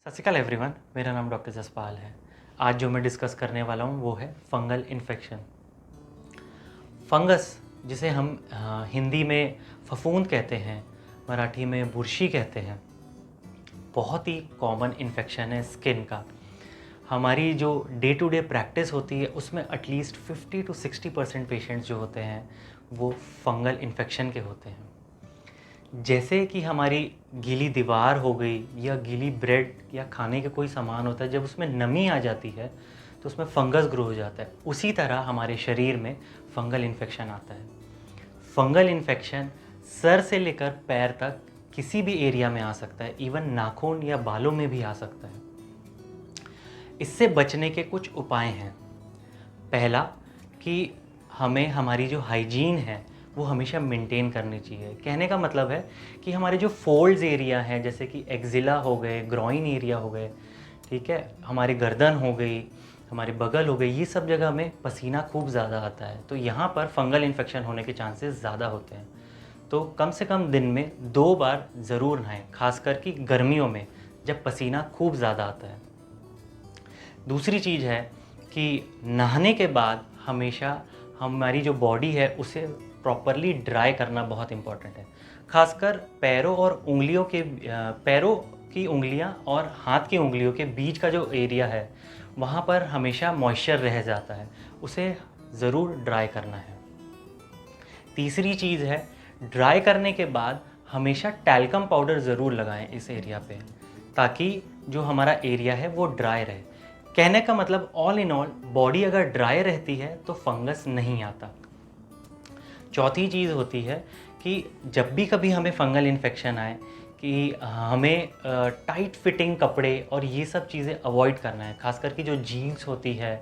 सत श्री अकाल एवरीवन, मेरा नाम डॉक्टर जसपाल है। आज जो मैं डिस्कस करने वाला हूँ वो है फंगल इन्फेक्शन। फंगस जिसे हम हिंदी में फफूंद कहते हैं, मराठी में बुरशी कहते हैं, बहुत ही कॉमन इन्फेक्शन है स्किन का। हमारी जो डे टू डे प्रैक्टिस होती है उसमें एटलीस्ट 50 to 60% पेशेंट्स जो होते हैं वो फंगल इन्फेक्शन के होते हैं। जैसे कि हमारी गीली दीवार हो गई या गीली ब्रेड या खाने के कोई सामान होता है, जब उसमें नमी आ जाती है तो उसमें फंगस ग्रो हो जाता है। उसी तरह हमारे शरीर में फंगल इन्फेक्शन आता है। फंगल इन्फेक्शन सर से लेकर पैर तक किसी भी एरिया में आ सकता है, इवन नाखून या बालों में भी आ सकता है। इससे बचने के कुछ उपाय हैं। पहला कि हमें हमारी जो हाइजीन है वो हमेशा मेंटेन करनी चाहिए। कहने का मतलब है कि हमारे जो फोल्ड्स एरिया हैं, जैसे कि एक्जिला हो गए, ग्रॉइन एरिया हो गए, ठीक है, हमारी गर्दन हो गई, हमारे बगल हो गई, ये सब जगह में पसीना खूब ज़्यादा आता है तो यहाँ पर फंगल इन्फेक्शन होने के चांसेस ज़्यादा होते हैं। तो कम से कम दिन में 2 बार ज़रूर नहाएं, खासकर कि गर्मियों में जब पसीना खूब ज़्यादा आता है। दूसरी चीज़ है कि नहाने के बाद हमेशा हमारी जो बॉडी है उसे प्रॉपरली ड्राई करना बहुत इम्पॉर्टेंट है। खासकर पैरों की उंगलियां और हाथ की उंगलियों के बीच का जो एरिया है वहाँ पर हमेशा मॉइस्चर रह जाता है, उसे ज़रूर ड्राई करना है। तीसरी चीज़ है, ड्राई करने के बाद हमेशा टैल्कम पाउडर ज़रूर लगाएं इस एरिया पे, ताकि जो हमारा एरिया है वो ड्राई रहे। कहने का मतलब ऑल इन ऑल बॉडी अगर ड्राई रहती है तो फंगस नहीं आता। चौथी चीज़ होती है कि जब भी कभी हमें फंगल इन्फेक्शन आए कि हमें टाइट फिटिंग कपड़े और ये सब चीज़ें अवॉइड करना है। खास करके जो जीन्स होती है,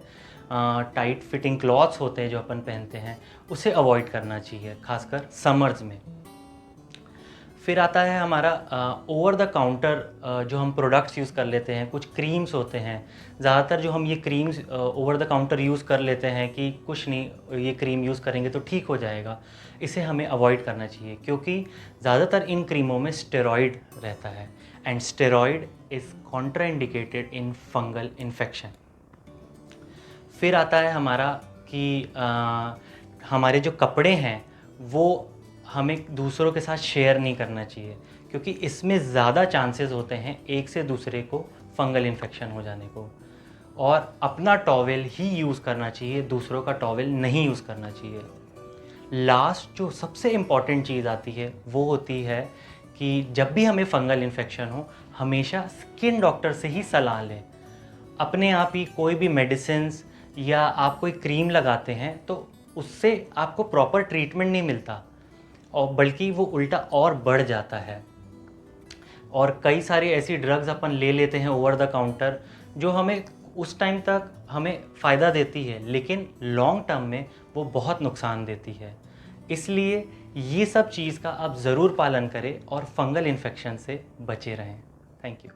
टाइट फिटिंग क्लॉथ्स होते हैं जो अपन पहनते हैं, उसे अवॉइड करना चाहिए, खासकर समर्स में। फिर आता है हमारा ओवर द काउंटर जो हम प्रोडक्ट्स यूज़ कर लेते हैं। कुछ क्रीम्स होते हैं, ज़्यादातर जो हम ये creams over the counter use कर लेते हैं कि कुछ नहीं, ये क्रीम यूज़ करेंगे तो ठीक हो जाएगा। इसे हमें अवॉइड करना चाहिए क्योंकि ज़्यादातर इन क्रीमों में स्टेरॉइड रहता है and steroid is contraindicated in fungal infection. फिर आता है हमारा कि हमारे जो कपड़े हैं वो हमें दूसरों के साथ शेयर नहीं करना चाहिए, क्योंकि इसमें ज़्यादा चांसेस होते हैं एक से दूसरे को फंगल इन्फेक्शन हो जाने को। और अपना टॉवेल ही यूज़ करना चाहिए, दूसरों का टॉवेल नहीं यूज़ करना चाहिए। लास्ट जो सबसे इम्पॉर्टेंट चीज़ आती है वो होती है कि जब भी हमें फंगल इन्फेक्शन हो हमेशा स्किन डॉक्टर से ही सलाह लें। अपने आप ही कोई भी मेडिसिन्स या आप कोई क्रीम लगाते हैं तो उससे आपको प्रॉपर ट्रीटमेंट नहीं मिलता और बल्कि वो उल्टा और बढ़ जाता है। और कई सारी ऐसी ड्रग्स अपन ले लेते हैं ओवर द काउंटर जो हमें उस टाइम तक हमें फ़ायदा देती है, लेकिन लॉन्ग टर्म में वो बहुत नुकसान देती है। इसलिए ये सब चीज़ का आप ज़रूर पालन करें और फंगल इन्फेक्शन से बचे रहें। Thank you.